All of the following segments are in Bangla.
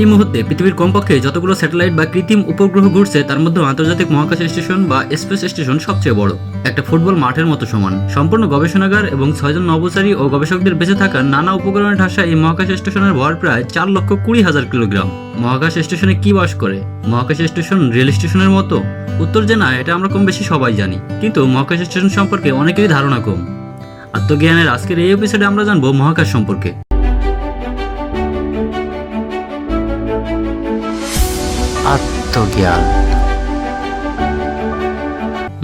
এই মুহূর্তে পৃথিবীর কমপক্ষে যতগুলো স্যাটেলাইট বা কৃত্রিম উপগ্রহ ঘুরছে তার মধ্যে আন্তর্জাতিক মহাকাশ স্টেশন বা স্পেস স্টেশন সবচেয়ে বড়। একটা ফুটবল মাঠের মতো সমান, সম্পূর্ণ গবেষণাগার এবং 6 জন নভোচারী ও গবেষকদের বেঁচে থাকা নানা উপকরণে ঢাসা এই মহাকাশ স্টেশনের ভর প্রায় 4,20,000 কিলোগ্রাম। মহাকাশ স্টেশনে কি বাস করে? মহাকাশ স্টেশন রেল স্টেশনের মতো? উত্তর যে না, এটা আমরা কম বেশি সবাই জানি, কিন্তু মহাকাশ স্টেশন সম্পর্কে অনেকেরই ধারণা কম। আত্মজ্ঞানের আজকের এই এপিসোডে আমরা জানবো মহাকাশ সম্পর্কে। আত্মজ্ঞান।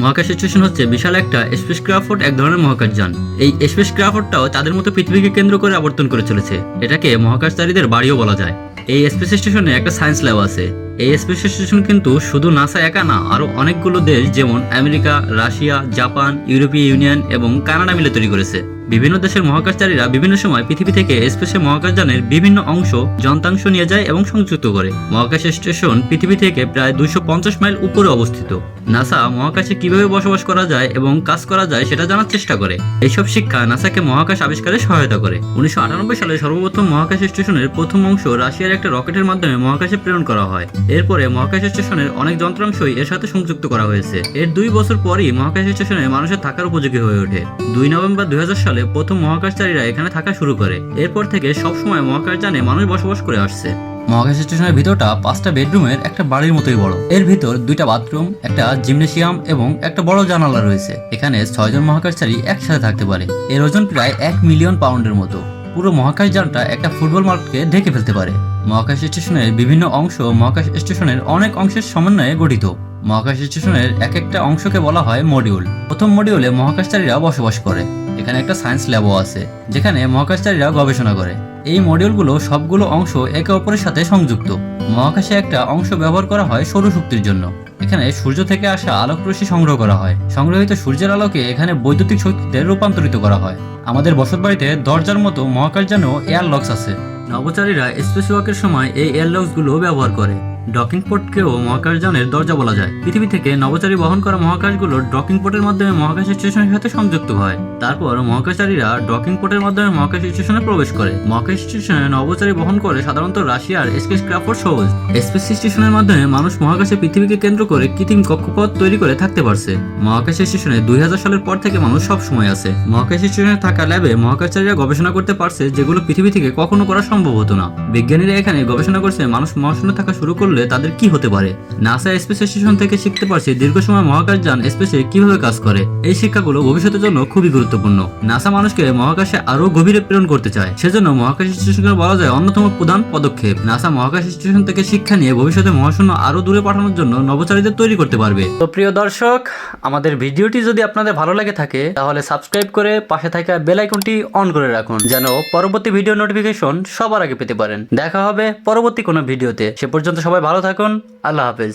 মহাকাশ স্টেশন হচ্ছে বিশাল একটা স্পেসক্রাফট, এক ধরনের মহাকাশযান। এই স্পেসক্রাফটটাও তাদের মতো পৃথিবীকে কেন্দ্র করে আবর্তন করে চলেছে। এটাকে মহাকাশচারীদের বাড়িও বলা যায়। এই স্পেস স্টেশনে একটা সায়েন্স ল্যাব আছে। এই স্পেস স্টেশন কিন্তু শুধু নাসা একা না, আরো অনেকগুলো দেশ যেমন আমেরিকা, রাশিয়া, জাপান, ইউরোপীয় ইউনিয়ন এবং কানাডা মিলে তৈরি করেছে। বিভিন্ন দেশের মহাকাশচারীরা বিভিন্ন সময় পৃথিবী থেকে স্পেসে মহাকাশযানের বিভিন্ন অংশ, যন্ত্রাংশ নিয়ে যায় এবং সংযুক্ত করে। মহাকাশ স্টেশন পৃথিবী থেকে প্রায় 250 মাইল উপরে অবস্থিত। নাসা মহাকাশে কিভাবে বসবাস করা যায় এবং কাজ করা যায় সেটা জানার চেষ্টা করে। এইসব শিক্ষা নাসাকে মহাকাশ আবিষ্কারে সহায়তা করে। 1998 সালে সর্বপ্রথম মহাকাশ স্টেশনের প্রথম অংশ রাশিয়ার একটা রকেটের মাধ্যমে মহাকাশে প্রেরণ করা হয়। এরপরে মহাকাশ স্টেশনের অনেক যন্ত্রাংশই এর সাথে সংযুক্ত করা হয়েছে। এর 2 বছর পরই মহাকাশ স্টেশনে মানুষের থাকার উপযোগী হয়ে ওঠে। 2 নভেম্বর 2000 সালে প্রথম মহাকাশচারীরা এখানে থাকা শুরু করে। এরপর থেকে সবসময় মহাকাশযানে মানুষ বসবাস করে আসছে। মহাকাশ স্টেশনের ভিতরটা 5টা বেডরুমের একটা বাড়ির মতোই বড়। এর ভিতর 2টা বাথরুম, একটা জিমনেশিয়াম এবং একটা বড় জানালা রয়েছে। এখানে 6 জন মহাকাশচারী একসাথে থাকতে পারে। এর ওজন প্রায় 1 মিলিয়ন পাউন্ডের মতো। পুরো মহাকাশযানটা একটা ফুটবল মাঠকে ঢেকে ফেলতে পারে। মহাকাশ স্টেশনের বিভিন্ন অংশ মহাকাশ স্টেশনের অনেক অংশের সমন্বয়ে গঠিত। মহাকাশ স্টেশনের এক একটা অংশকে বলা হয় মডিউল। প্রথম মডিউলে মহাকাশচারীরা বসবাস করে। এখানে একটা সায়েন্স ল্যাবও আছে, যেখানে মহাকাশচারীরা গবেষণা করে। এই মডিউলগুলো সবগুলো অংশ একে অপরের সাথে সংযুক্ত। মহাকাশে একটা অংশ ব্যবহার করা হয় সৌরশক্তির জন্য। এখানে সূর্য থেকে আসা আলোক রশ্মি সংগ্রহ করা হয়। সংগ্রহিত সূর্যের আলোকে এখানে বৈদ্যুতিক শক্তিতে রূপান্তরিত করা হয়। আমাদের বসতবাড়িতে দরজার মতো মহাকাশযানেও এয়ার লক্স আছে। নভোচারীরা স্পেস ওয়াকের সময় এই এয়ার লক্স গুলো ব্যবহার করে। ডকিং পোর্টকেও মহাকাশযানের দরজা বলা যায়। পৃথিবী থেকে নভোচারী বহন করা মহাকাশগুলো ডকিং পোর্টের মাধ্যমে মহাকাশ স্টেশনের সাথে সংযুক্ত হয়। তারপর মহাকাশচারীরা ডকিং পোর্টের মাধ্যমে মহাকাশ স্টেশনে প্রবেশ করে। মহাকাশ স্টেশনে নভোচারী বহন করে সাধারণত রাশিয়ার স্পেসক্রাফট সহজ। স্পেস স্টেশনের মাধ্যমে মানুষ মহাকাশে পৃথিবীকে কেন্দ্র করে কৃত্রিম কক্ষপথ তৈরি করে থাকতে পারছে। মহাকাশ স্টেশনে 2000 সালের পর থেকে মানুষ সব সময় আছে। মহাকাশ স্টেশনে থাকা ল্যাবে মহাকাশচারীরা গবেষণা করতে পারছে যেগুলো পৃথিবী থেকে কখনো করা সম্ভব হতো না। বিজ্ঞানীরা এখানে গবেষণা করছে মানুষ মহাশূন্যে থাকা শুরু করলে তাদের কি হতে পারে। নাসা স্পেস স্টেশন থেকে শিখতে পারছে দীর্ঘ সময় মহাকাশযান স্পেসে কিভাবে কাজ করে। এই শিক্ষাগুলো ভবিষ্যতের জন্য খুবই গুরুত্বপূর্ণ। নাসা মানুষকে মহাকাশে আরো গভীরে প্রেরণ করতে চায়, সেজন্য মহাকাশ স্টেশনকে বলা যায় অন্যতম প্রধান পদক্ষেপ। নাসা মহাকাশ স্টেশন থেকে শিক্ষা নিয়ে ভবিষ্যতে মহাশূন্য আরো দূরে পাঠানোর জন্য নভোচারীদের তৈরি করতে পারবে। তো প্রিয় দর্শক, আমাদের ভিডিওটি যদি আপনাদের ভালো লাগে থাকে তাহলে সাবস্ক্রাইব করে পাশে থাকা বেল আইকনটি অন করে রাখুন, যেন পরবর্তী ভিডিও নোটিফিকেশন সবার আগে পেতে পারেন। দেখা হবে পরবর্তী কোনো ভিডিওতে। সে পর্যন্ত সবাই ভালো থাকুন। আল্লাহ হাফেজ।